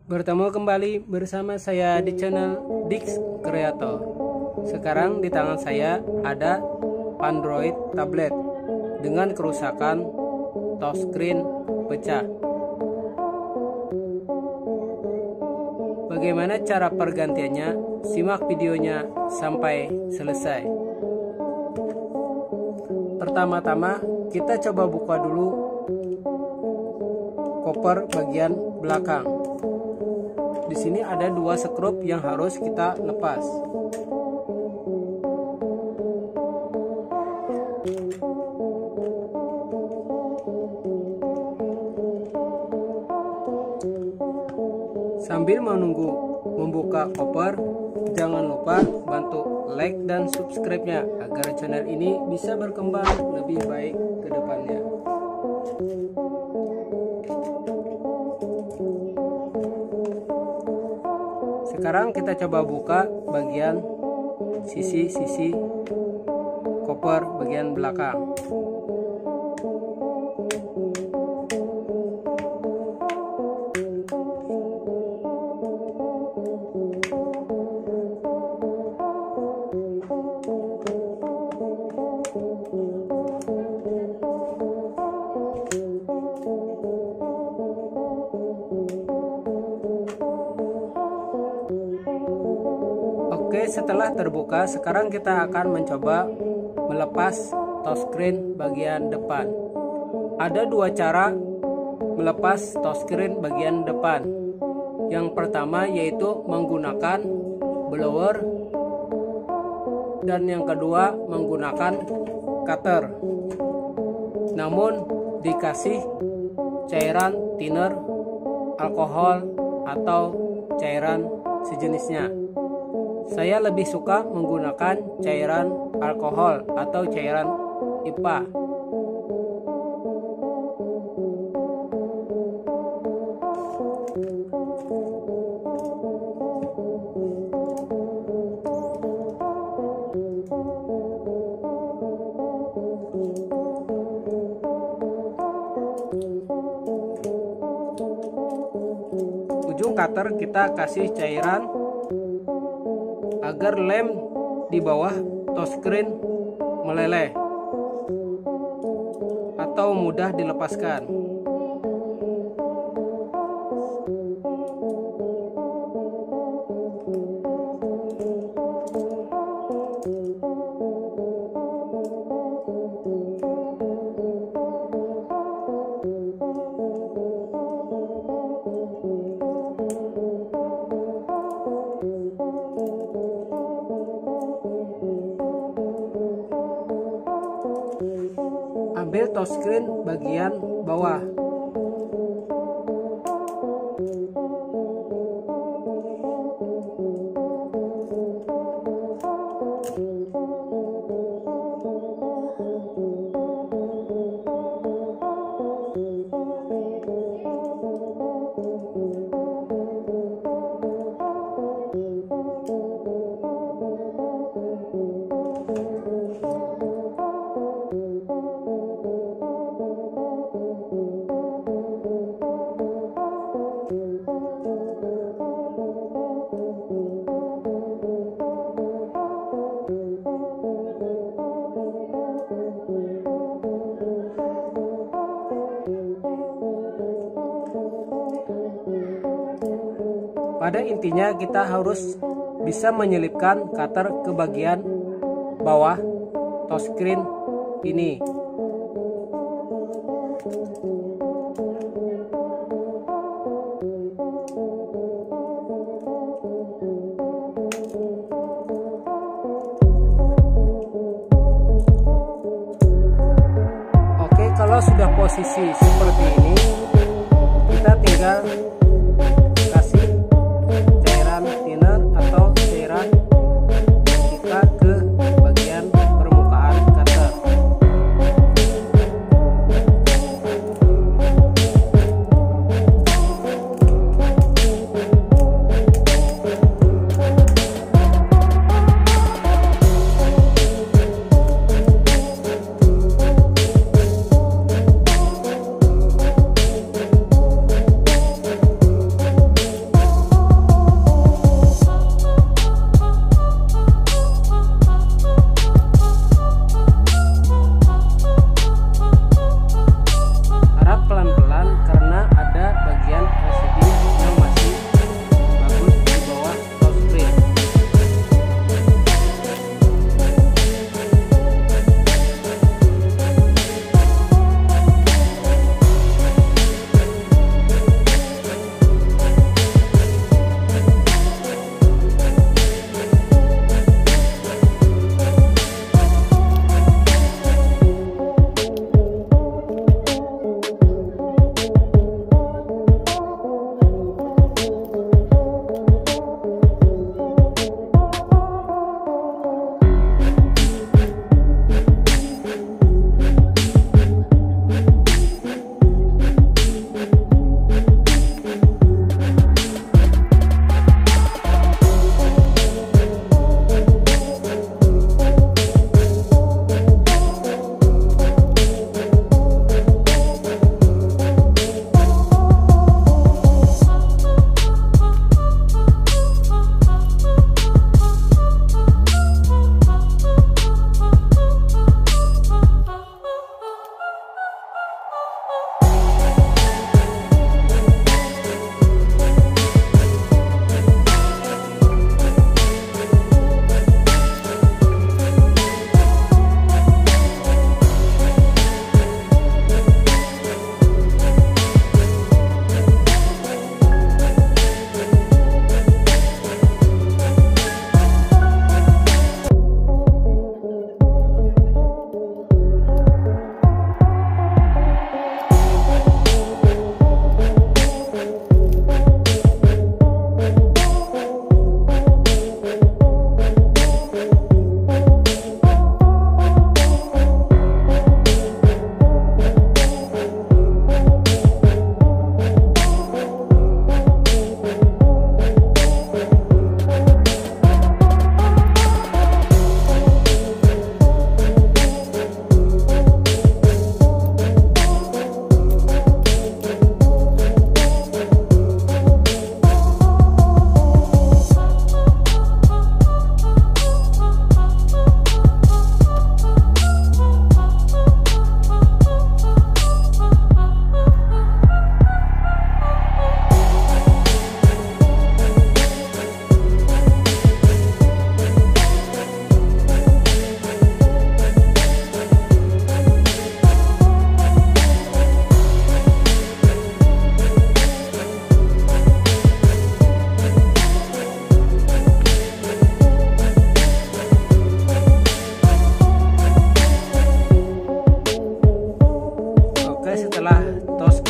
Bertemu kembali bersama saya di channel Dix Creator. Sekarang di tangan saya ada Android tablet dengan kerusakan touchscreen pecah. Bagaimana cara pergantiannya? Simak videonya sampai selesai. Pertama-tama kita coba buka dulu koper bagian belakang. Di sini ada 2 skrup yang harus kita lepas. Sambil menunggu membuka koper, jangan lupa bantu like dan subscribe-nya agar channel ini bisa berkembang lebih baik ke depannya. Sekarang kita coba buka bagian sisi-sisi koper bagian belakang. Oke, setelah terbuka, sekarang kita akan mencoba melepas touchscreen bagian depan. Ada 2 cara melepas touchscreen bagian depan. Yang pertama yaitu menggunakan blower, dan yang kedua menggunakan cutter. Namun dikasih cairan thinner, alkohol, atau cairan sejenisnya. Saya lebih suka menggunakan cairan alkohol atau cairan IPA. Ujung cutter kita kasih cairan agar lem di bawah touchscreen meleleh atau mudah dilepaskan. Ambil touchscreen bagian bawah. Pada intinya kita harus bisa menyelipkan cutter ke bagian bawah touchscreen ini. Oke, kalau sudah posisi seperti ini, kita tinggal kasih cairan thinner atau cairan kita ke bagian permukaan cutter.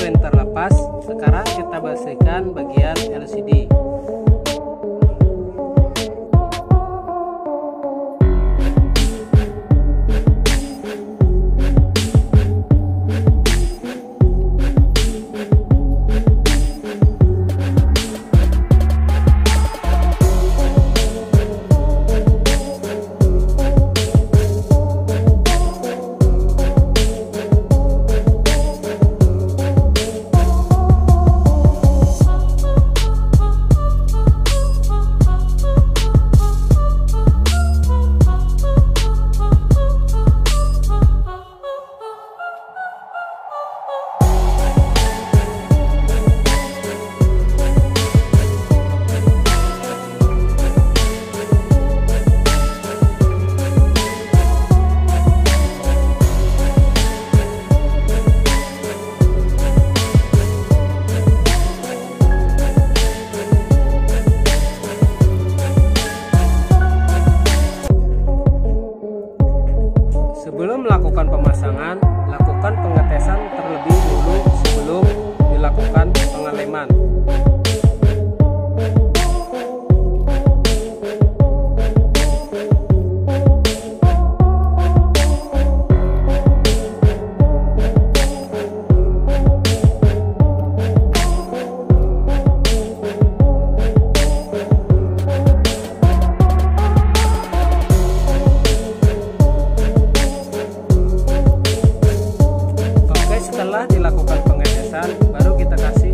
screen terlepas. Sekarang kita bersihkan bagian LCD. Sebelum melakukan pemasangan, lakukan pengetesan terlebih dulu sebelum dilakukan pengeleman. Setelah dilakukan pengetesan, baru kita kasih